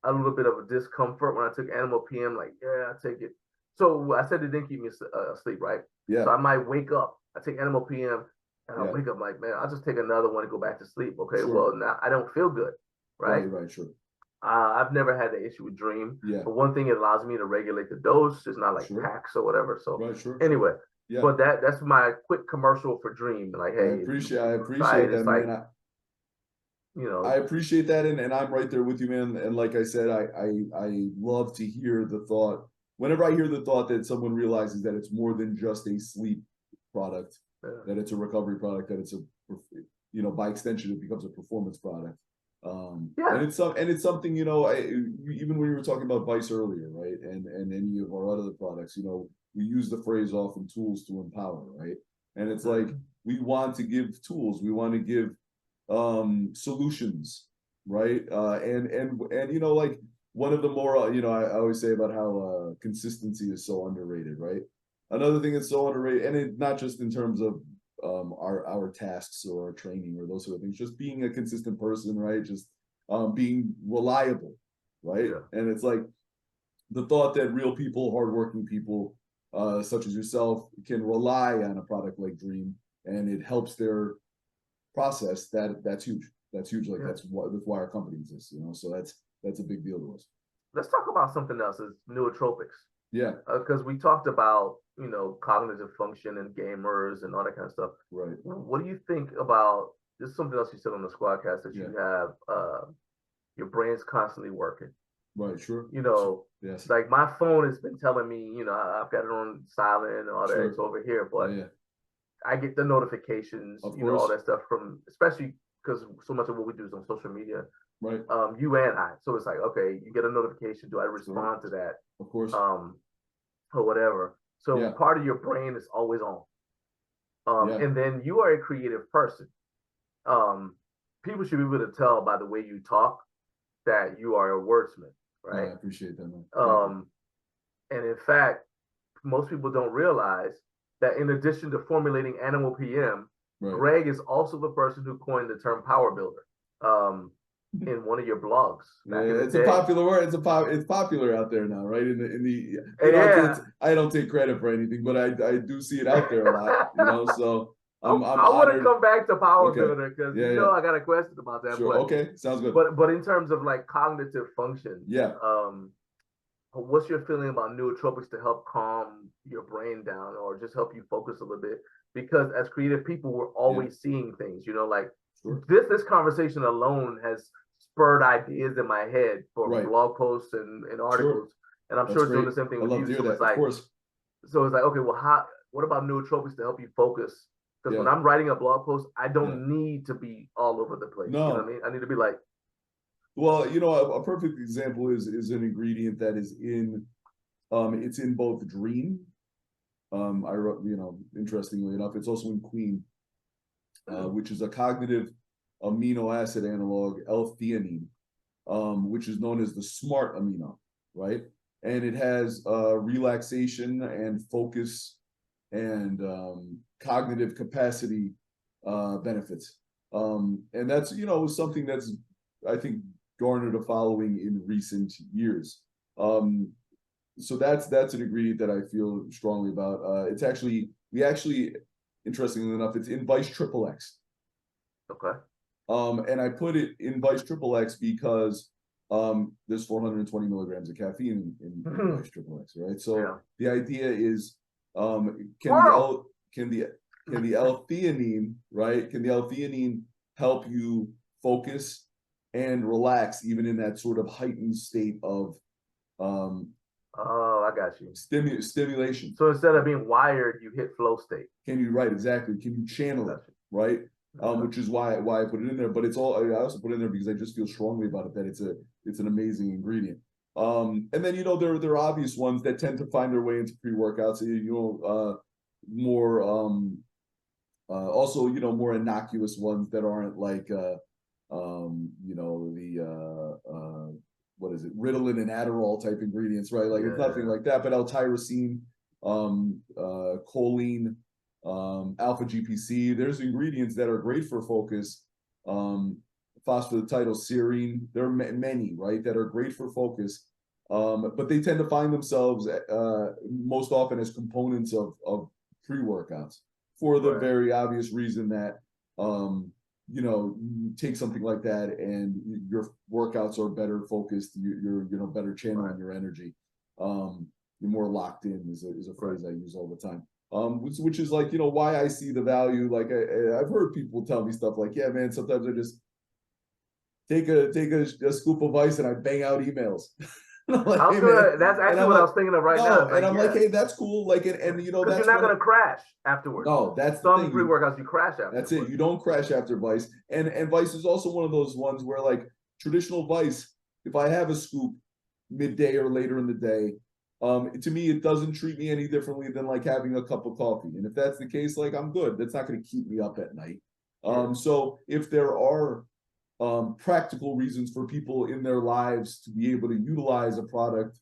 a little bit of a discomfort when I took Animal PM. Like, I take it. So I said it didn't keep me asleep, right? Yeah. So I might wake up. I take Animal PM, and I wake up like, man, I'll just take another one and go back to sleep. Okay. Sure. Well, now I don't feel good, right? Right. Sure. I've never had the issue with Dream. Yeah. But one thing, it allows me to regulate the dose. It's not like packs or whatever. So anyway, but that's my quick commercial for Dream. Like, hey, I appreciate that, man. Like, I appreciate that, and I'm right there with you, man. And like I said, I love to hear the thought. Whenever I hear the thought that someone realizes that it's more than just a sleep product, that it's a recovery product, that it's by extension it becomes a performance product. And it's something, even when you were talking about Vice earlier, right? And any of our other products, we use the phrase often, tools to empower, right? And it's like, we want to give tools, we want to give solutions, right? And like one of the more, I always say about how consistency is so underrated, right? Another thing that's so underrated, and not just in terms of our tasks or our training or those sort of things, just being a consistent person, right? Just being reliable, right? Yeah. And it's like the thought that real people, hardworking people, such as yourself, can rely on a product like Dream, and it helps their process. That's huge. That's huge. Like that's why our company exists. So that's a big deal to us. Let's talk about something else. Is nootropics. Yeah. Because we talked about cognitive function and gamers and all that kind of stuff. Right. What do you think about this? Is something else you said on the Squadcast, that you have your brain's constantly working. Right. Sure. Yes. Like my phone has been telling me, I've got it on silent and all that. It's over here, but I get the notifications, all that stuff from, especially because so much of what we do is on social media, Right. you and I. So it's like, okay, you get a notification. Do I respond to that? Of course. Or whatever. So part of your brain is always on. And then you are a creative person. People should be able to tell by the way you talk that you are a wordsmith, right? I appreciate that, man. And in fact, most people don't realize that in addition to formulating Animal PM, Greg is also the person who coined the term power builder in one of your blogs. It's a popular word. It's popular out there now, right? I don't take credit for anything, but I do see it out there a lot, so I want to come back to power builder because I got a question about that. Sure. Okay, sounds good. But in terms of like cognitive function, what's your feeling about nootropics to help calm your brain down or just help you focus a little bit? Because as creative people, we're always seeing things, like this conversation alone has spurred ideas in my head for blog posts and articles. And I'm sure it's doing the same thing with you. So it's like, okay, well, what about nootropics to help you focus? Because when I'm writing a blog post, I don't need to be all over the place. No. You know what I mean? I need to be like, well, a perfect example is an ingredient that is in, it's in both Dream. I wrote, interestingly enough, it's also in Queen, which is a cognitive amino acid analog, L-theanine, which is known as the smart amino, right? And it has relaxation and focus and cognitive capacity benefits. And that's, something that's, I think, garnered a following in recent years. So that's an ingredient that I feel strongly about. We actually, interestingly enough, it's in Vice Triple X. Okay. And I put it in Vice Triple X because there's 420 milligrams of caffeine in Vice Triple X, right? So the idea is, can the L-theanine, right? Can the L-theanine help you focus and relax even in that sort of heightened state of I got you. Stimulation. So instead of being wired, you hit flow state. Can you channel it, right? Which is why I put it in there. But I also put it in there because I just feel strongly about it that it's an amazing ingredient. And then there are obvious ones that tend to find their way into pre-workouts. More also more innocuous ones that aren't like what is it, Ritalin and Adderall type ingredients, right? Like it's nothing like that. But L-tyrosine, choline, alpha GPC, there's ingredients that are great for focus. Phosphatidylserine, there are many, right, that are great for focus. But they tend to find themselves most often as components of pre-workouts for the very obvious reason that you take something like that and your workouts are better focused, you're better channeling your energy. You're more locked in is a phrase I use all the time. Which is like, why I see the value. Like I've heard people tell me stuff like, yeah, man, sometimes I just take a scoop of ice and I bang out emails. Like, that's actually what I was thinking of right now. And I'm like, hey, that's cool. Like, and that's you're not gonna crash afterwards. No, that's some pre-workouts you crash after. That's it. You don't crash after Vice. And Vice is also one of those ones where like traditional Vice, if I have a scoop midday or later in the day, to me, it doesn't treat me any differently than like having a cup of coffee. And if that's the case, like I'm good. That's not going to keep me up at night. So if there are practical reasons for people in their lives to be able to utilize a product,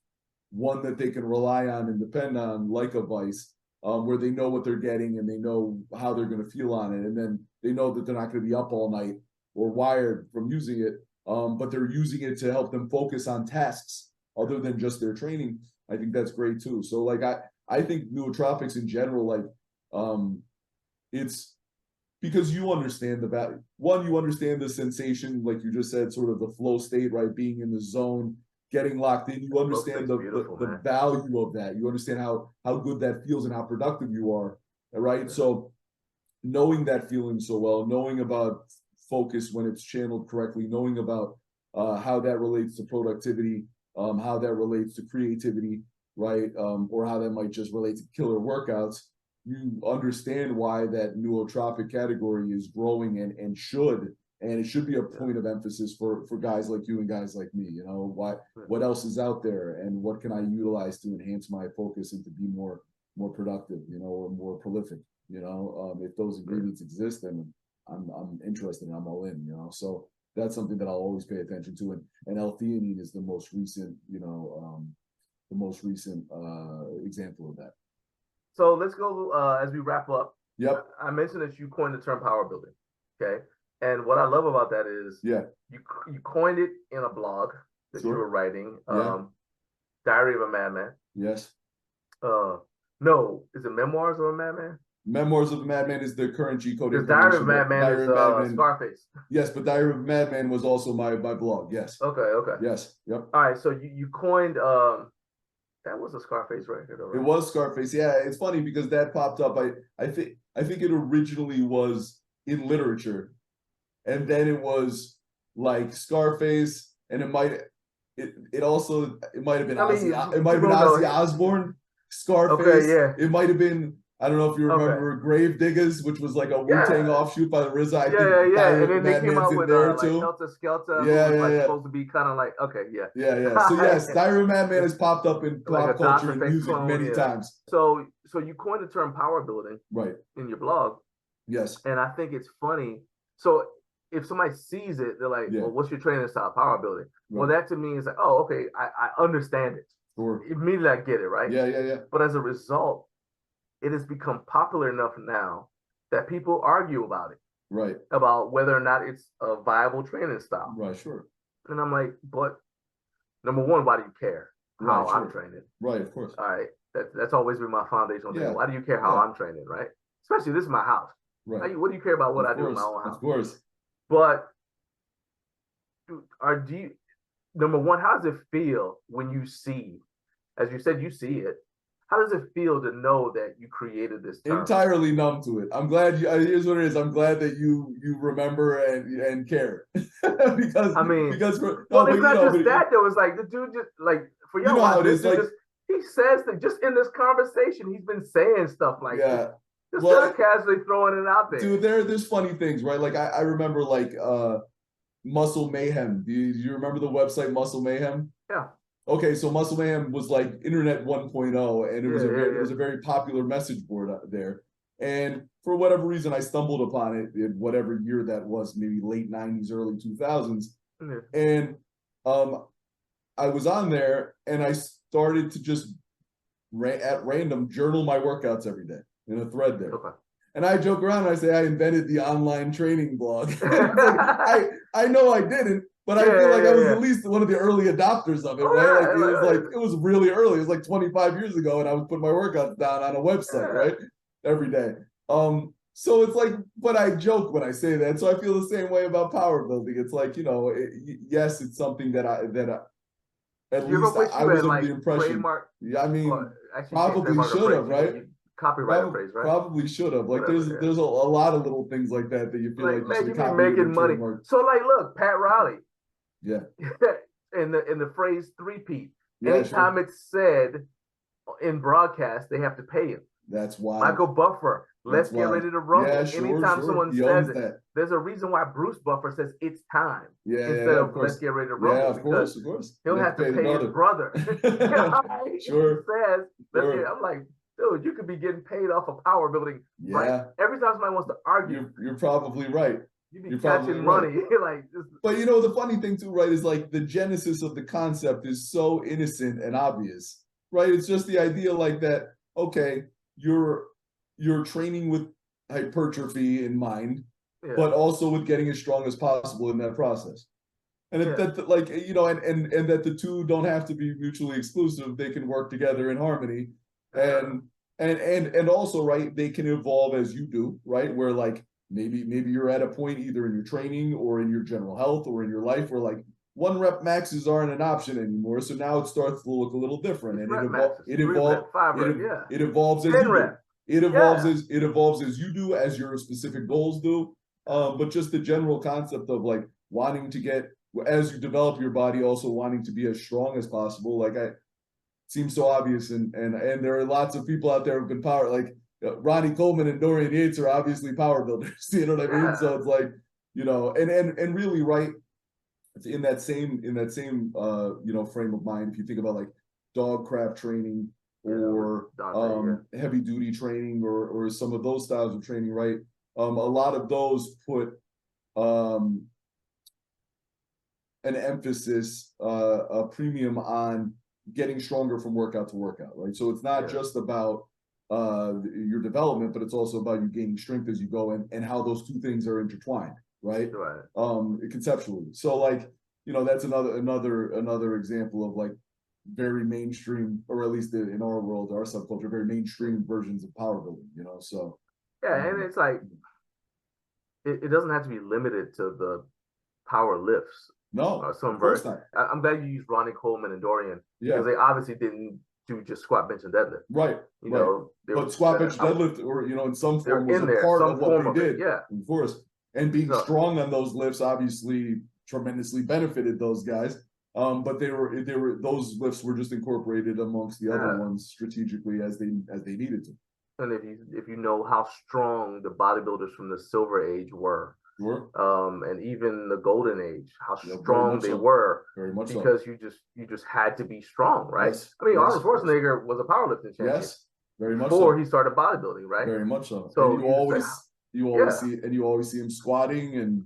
one that they can rely on and depend on, like a Vice, where they know what they're getting and they know how they're going to feel on it. And then they know that they're not going to be up all night or wired from using it, but they're using it to help them focus on tasks other than just their training. I think that's great too. So like, I think nootropics in general, like, it's because you understand the value. One, you understand the sensation, like you just said, sort of the flow state, right? Being in the zone, getting locked in. You understand the value of that. You understand how good that feels and how productive you are, right? Yeah. So knowing that feeling so well, knowing about focus when it's channeled correctly, knowing about how that relates to productivity, how that relates to creativity, right? Or how that might just relate to killer workouts. You understand why that nootropic category is growing and should And it should be a point of emphasis for guys like you and guys like me. You know, what else is out there, and what can I utilize to enhance my focus and to be more productive, you know, or more prolific. You know, if those ingredients exist, then I'm interested and I'm all in. You know, so that's something that I'll always pay attention to. And L-theanine is the most recent, you know, example of that. So let's go as we wrap up. Yep. I mentioned that you coined the term power building. Okay. And what I love about that is you coined it in a blog that you were writing, Diary of a Madman. Yes. No, is it Memoirs of a Madman? Memoirs of a Madman is the current GCode. The Diary of a Madman is Scarface. Yes, but Diary of a Madman was also my blog. Yes. Okay. Yes. Yep. All right. So you coined that was a Scarface record, right? It was Scarface. Yeah, it's funny because that popped up. I think it originally was in literature, and then it was like Scarface, and it might have been Ozzy Osbourne. Scarface. Okay, yeah. It might have been, I don't know if you remember Grave Diggers, which was like a Wu-Tang offshoot by the RZA. I think and then they came out with like Helter Skelter, supposed to be kind of like, Yeah. So yes, Diary of a Madman has popped up in pop culture and music many times. So you coined the term power building in your blog. Yes. And I think it's funny. So if somebody sees it, they're like, well, what's your training style? Power building. Right. Well, that to me is like, oh, okay, I understand it. Sure. Immediately I get it, right? Yeah. But as a result, it has become popular enough now that people argue about it. Right. About whether or not it's a viable training style. Right, sure. And I'm like, but number one, why do you care how I'm training? Right, of course. All right. That's always been my foundational thing. Why do you care how I'm training, right? Especially this is my house. Right. What do you care about what I do in my own house? Of course. But number one, how does it feel when you see, as you said, you see it? How does it feel to know that you created this term? Entirely numb to it. I'm glad here's what it is. I'm glad that you remember and care. Because it's not just that though. It's like the dude just like for your how it is, like he says that just in this conversation, he's been saying stuff like this. Just casually throwing it out there. Dude, there's funny things, right? Like I remember like Muscle Mayhem. Do you remember the website Muscle Mayhem? Yeah. Okay, so Muscle Mayhem was like Internet 1.0, and it was a very popular message board out there. And for whatever reason, I stumbled upon it in whatever year that was, maybe late 90s, early 2000s. And I was on there, and I started to just at random journal my workouts every day in a thread there. Okay. And I joke around and I say I invented the online training blog. I know I didn't, but I feel like I was at least one of the early adopters of it, right? Like it was really early. It was like 25 years ago, and I was putting my workouts down on a website, right? Every day. So it's like, but I joke when I say that. So I feel the same way about power building. It's like, you know, yes, it's something that I at least I was under the impression. Yeah, I mean, probably should have, right? Copyright phrase, right? Probably should have. Like there's a lot of little things like that you feel like man, you be making money. So like, look, Pat Riley. Yeah. in the phrase three-peat. Anytime it's said in broadcast, they have to pay him. That's why. Michael Buffer, let's get ready to rumble. Anytime someone says it, there's a reason why Bruce Buffer says it's time instead of let's get ready to rumble. Yeah, of course. He'll have to pay his brother. Sure. He says, I'm like, dude, you could be getting paid off of power building. Yeah. Right? Every time somebody wants to argue, you're probably right. You're catching money. Like, but you know, the funny thing too, right, is like the genesis of the concept is so innocent and obvious, right? It's just the idea like that. Okay, you're training with hypertrophy in mind, but also with getting as strong as possible in that process. And that like, you know, and that the two don't have to be mutually exclusive. They can work together in harmony. And also, right, they can evolve as you do, right? Where like maybe you're at a point either in your training or in your general health or in your life where like one rep maxes aren't an option anymore. So now it starts to look a little different, and it evolves as you do. It evolves as you do, as your specific goals do. But just the general concept of like wanting to get, as you develop your body, also wanting to be as strong as possible. Like seems so obvious, and there are lots of people out there who've been Ronnie Coleman and Dorian Yates are obviously power builders. You know what I mean? So it's like, you know, and really, right, it's in that same you know, frame of mind. If you think about like dog craft training or heavy duty training or some of those styles of training, right? A lot of those put an emphasis, a premium on getting stronger from workout to workout, right? So it's not just about your development, but it's also about you gaining strength as you go, and how those two things are intertwined, right? Conceptually. So like, you know, that's another example of like very mainstream, or at least in our world, our subculture, very mainstream versions of power building, you know. So and it's like it doesn't have to be limited to the power lifts. No, of course not. I'm glad you used Ronnie Coleman and Dorian, because they obviously didn't do just squat, bench, and deadlift. Right. You know, but squat, bench, deadlift, or you know, in some form was a part of what they did. Of course. And being strong on those lifts obviously tremendously benefited those guys. But they were those lifts were just incorporated amongst the other ones strategically as they needed to. And if you know how strong the bodybuilders from the Silver Age were, and even the Golden Age, how strong they were, because you just had to be strong, right? I mean, Arnold Schwarzenegger was a powerlifting champion. Yes, very much before he started bodybuilding, right? Very much so. So and you always see him squatting and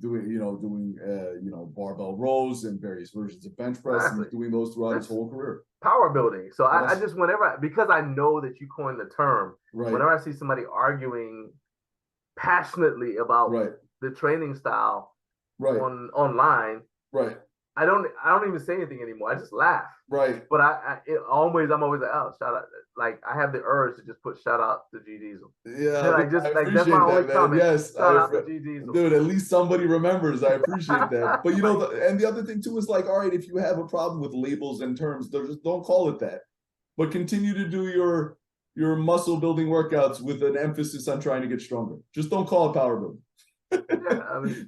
doing you know, barbell rows and various versions of bench press, and doing those throughout his whole career. Power building. So I just, because I know that you coined the term, whenever I see somebody arguing passionately about the training style online, I don't even say anything anymore. I just laugh. But I'm always like, oh, shout out. Like, I have the urge to just put shout out to G Diesel. Yeah, I appreciate that's my only comment. Yes, shout out to G Diesel. Dude, at least somebody remembers. I appreciate that. But you know, and the other thing too is like, all right, if you have a problem with labels and terms, just don't call it that. But continue to do your muscle building workouts with an emphasis on trying to get stronger. Just don't call it power building.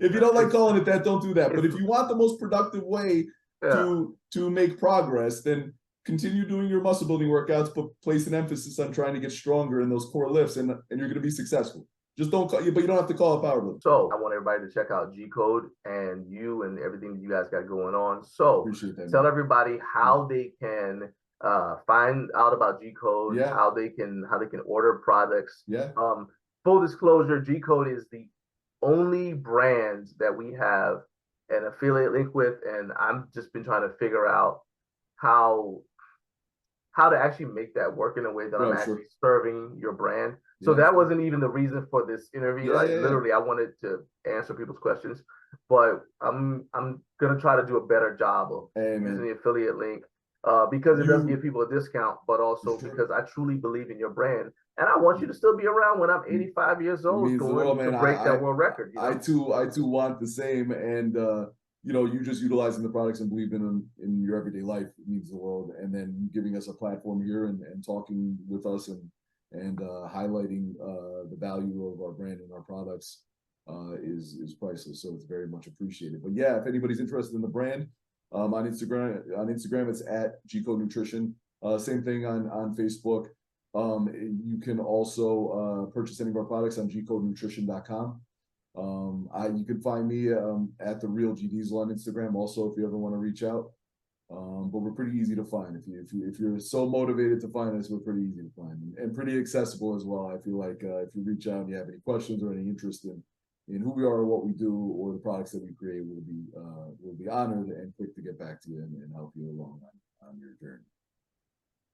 If you don't like calling it that, don't do that. But if you want the most productive way to make progress, then continue doing your muscle building workouts, but place an emphasis on trying to get stronger in those core lifts, and you're going to be successful. Just don't call, but you don't have to call it power building. So I want everybody to check out GCode and you and everything that you guys got going on. So tell everybody how they can find out about GCode, how they can order products. Full disclosure, GCode is the only brand that we have an affiliate link with, and I've just been trying to figure out how to actually make that work in a way that I'm actually serving your brand. So that wasn't even the reason for this interview. Literally, I wanted to answer people's questions, but I'm gonna try to do a better job of using the affiliate link, because it does give people a discount, but also because I truly believe in your brand, and I want you to still be around when I'm 85 years old, going to break that world record. You know? I too want the same, and you know, you just utilizing the products and believing in your everyday life means the world, and then giving us a platform here and talking with us and highlighting the value of our brand and our products is priceless. So it's very much appreciated. But yeah, if anybody's interested in the brand, on Instagram it's at GCode Nutrition. Same thing on Facebook. You can also purchase any of our products on GCodeNutrition.com. You can find me at the Real G Diesel on Instagram also, if you ever want to reach out. But we're pretty easy to find. If you're so motivated to find us, we're pretty easy to find and pretty accessible as well. I feel like if you reach out and you have any questions or any interest in who we are or what we do or the products that we create, we'll be honored and quick to get back to you and help you along on your journey.